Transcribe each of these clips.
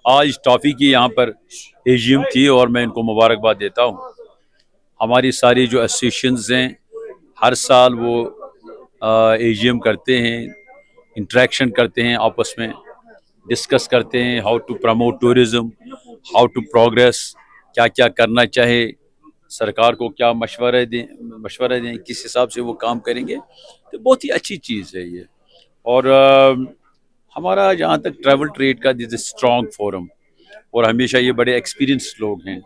آج ٹافی کی یہاں پر ایجیم تھی اور میں ان کو مبارکباد دیتا ہوں. ہماری ساری جو ایسوسیشنز ہیں ہر سال وہ ایجیم کرتے ہیں، انٹریکشن کرتے ہیں، آپس میں ڈسکس کرتے ہیں how to promote tourism, how to progress, کیا کیا کرنا چاہے، سرکار کو کیا مشورہ دیں کس حساب سے وہ کام کریں گے. تو بہت ہی اچھی چیز ہے یہ. اور ہمارا جہاں تک ٹریول ٹریڈ کا دس اسٹرانگ فورم، اور ہمیشہ یہ بڑے ایکسپیرینس لوگ ہیں،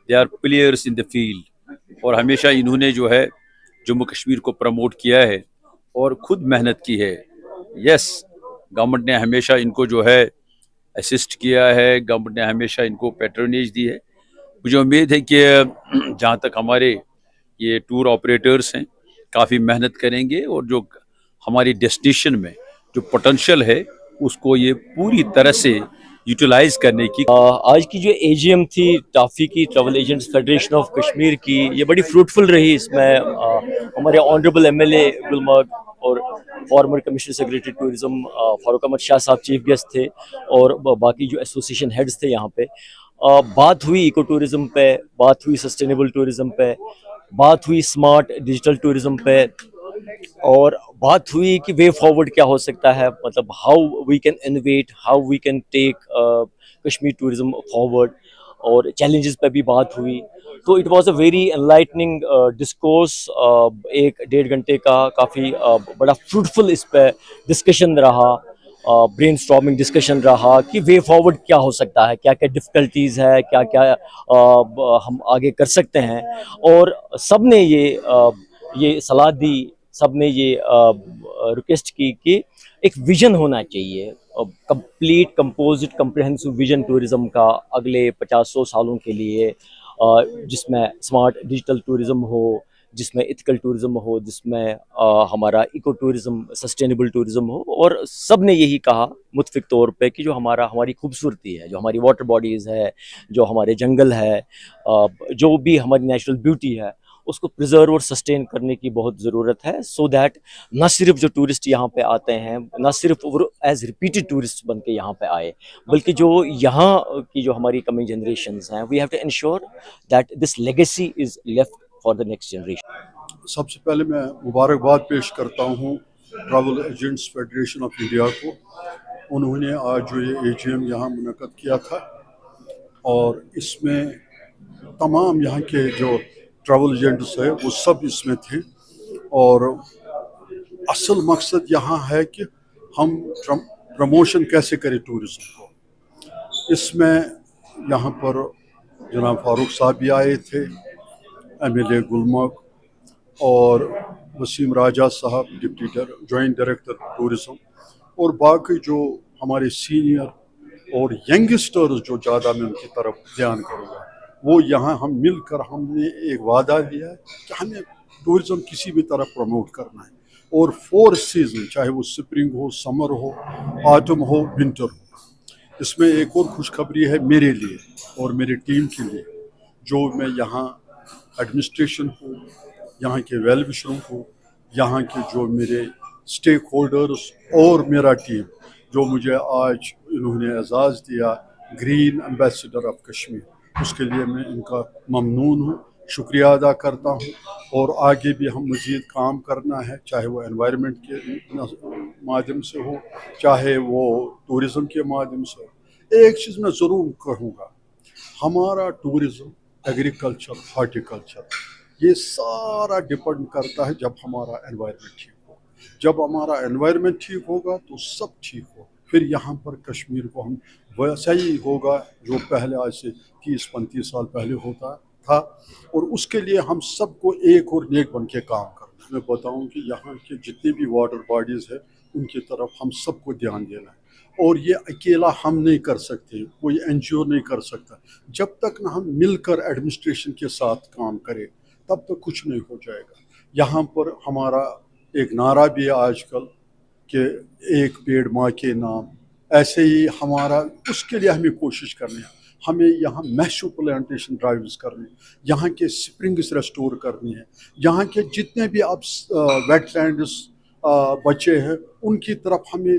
they are players in the field, اور ہمیشہ انہوں نے جو ہے جموں کشمیر کو پروموٹ کیا ہے اور خود محنت کی ہے. یس، گورنمنٹ نے ہمیشہ ان کو جو ہے اسسٹ کیا ہے، گورنمنٹ نے ہمیشہ ان کو پیٹرونیج دی ہے. مجھے امید ہے کہ جہاں تک ہمارے یہ ٹور آپریٹرس ہیں کافی محنت کریں گے، اور جو ہماری ڈیسٹینیشن میں جو پوٹینشیل ہے اس کو یہ پوری طرح سے یوٹیلائز کرنے کی. آج کی جو اے جی ایم تھی ٹافی کی، travel agents federation of Kashmir کی، یہ بڑی فروٹفل رہی. اس میں ہمارے honourable M L A Gulmarg اور former commissioner secretary tourism Farooq Ahmad Shah صاحب چیف گیسٹ تھے، اور باقی جو ایسوسیشن ہیڈز تھے یہاں پہ. بات ہوئی ایکو ٹورزم پہ، بات ہوئی سسٹینیبل ٹورزم پہ، بات ہوئی اسمارٹ ڈیجیٹل ٹورزم پہ، اور بات ہوئی کہ وے فارورڈ کیا ہو سکتا ہے، مطلب how we can invite, how we can take Kashmir tourism forward, اور چیلنجز پہ بھی بات ہوئی. تو it was a very enlightening discourse. 1-1.5 گھنٹے کا کافی بڑا فروٹفل اس پہ ڈسکشن رہا، برین اسٹارمنگ ڈسکشن رہا کہ وے فارورڈ کیا ہو سکتا ہے، کیا کیا ڈفیکلٹیز ہے، کیا کیا ہم آگے کر سکتے ہیں. اور سب نے یہ صلاح دی، سب نے یہ ریکویسٹ کی کہ ایک ویژن ہونا چاہیے، complete composite comprehensive vision tourism کا اگلے 50-100 سالوں کے لیے، جس میں اسمارٹ ڈیجیٹل ٹورزم ہو، جس میں ایتھیکل ٹورزم ہو، جس میں ہمارا ایکو ٹورزم، سسٹینیبل ٹورزم ہو. اور سب نے یہی کہا متفق طور پہ کہ جو ہماری خوبصورتی ہے، جو ہماری واٹر باڈیز ہے، جو ہمارے جنگل ہے، جو بھی ہماری نیچرل بیوٹی ہے، اس کو پریزرو اور سسٹین کرنے کی بہت ضرورت ہے، سو دیٹ نہ صرف جو ٹورسٹ یہاں پہ آتے ہیں، نہ صرف ایز ریپیٹڈ ٹورسٹ بن کے یہاں پہ آئے، بلکہ جو یہاں کی جو ہماری کمنگ جنریشنز ہیں، we have to ensure that this legacy is left for the next generation. سب سے پہلے میں مبارکباد پیش کرتا ہوں travel agents federation of India کو. انہوں نے آج جو یہ اے جی ایم یہاں منعقد کیا تھا، اور اس میں تمام یہاں کے جو ٹریول ایجنٹس ہیں وہ سب اس میں تھے. اور اصل مقصد یہاں ہے کہ ہم پروموشن کیسے کریں ٹورزم کو. اس میں یہاں پر جناب فاروق صاحب بھی آئے تھے، ایم ایل اے گلمرگ، اور وسیم راجہ صاحب ڈپٹی جوائنٹ ڈائریکٹر ٹورزم، اور باقی جو ہمارے سینئر اور ینگسٹرز جو زیادہ میں ان کی طرف دھیان کروں گا، وہ یہاں ہم مل کر ہم نے ایک وعدہ لیا ہے کہ ہمیں ٹورزم کسی بھی طرح پروموٹ کرنا ہے. اور 4 سیزن، چاہے وہ سپرنگ ہو، سمر ہو، آٹم ہو، ونٹر ہو. اس میں ایک اور خوشخبری ہے میرے لیے اور میری ٹیم کے لیے، جو میں یہاں ایڈمنسٹریشن کو، یہاں کے ویل وشروں کو، یہاں کے جو میرے اسٹیک ہولڈرز اور میرا ٹیم، جو مجھے آج انہوں نے اعزاز دیا گرین ایمبیسیڈر آف کشمیر، اس کے لیے میں ان کا ممنون ہوں، شکریہ ادا کرتا ہوں. اور آگے بھی ہم مزید کام کرنا ہے، چاہے وہ انوائرمنٹ کے مادھیم سے ہو، چاہے وہ ٹورزم کے مادھیم سے ہو. ایک چیز میں ضرور کہوں گا، ہمارا ٹورزم، ایگریکلچر، ہارٹیکلچر، یہ سارا ڈپینڈ کرتا ہے جب ہمارا انوائرمنٹ ٹھیک ہو. جب ہمارا انوائرمنٹ ٹھیک ہوگا تو سب ٹھیک ہو. پھر یہاں پر کشمیر کو ہم ویسا ہی ہوگا جو پہلے آج سے 30-35 سال پہلے ہوتا تھا. اور اس کے لیے ہم سب کو ایک اور نیک بن کے کام کرنا ہے. میں بتاؤں کہ یہاں کے جتنے بھی واٹر باڈیز ہیں ان کی طرف ہم سب کو دھیان دینا ہے. اور یہ اکیلا ہم نہیں کر سکتے، کوئی این جی او نہیں کر سکتا. جب تک نہ ہم مل کر ایڈمنسٹریشن کے ساتھ کام کریں تب تک کچھ نہیں ہو جائے گا. یہاں پر ہمارا ایک نعرہ بھی ہے آج کل کہ ایک پیڑ ماں کے نام. ایسے ہی ہمارا اس کے لیے ہمیں کوشش کرنی ہے. ہمیں یہاں میشو پلانٹیشن ڈرائیوز کرنی، یہاں کے سپرنگز ریسٹور کرنی ہے، یہاں کے جتنے بھی اب ویٹ لینڈز بچے ہیں ان کی طرف ہمیں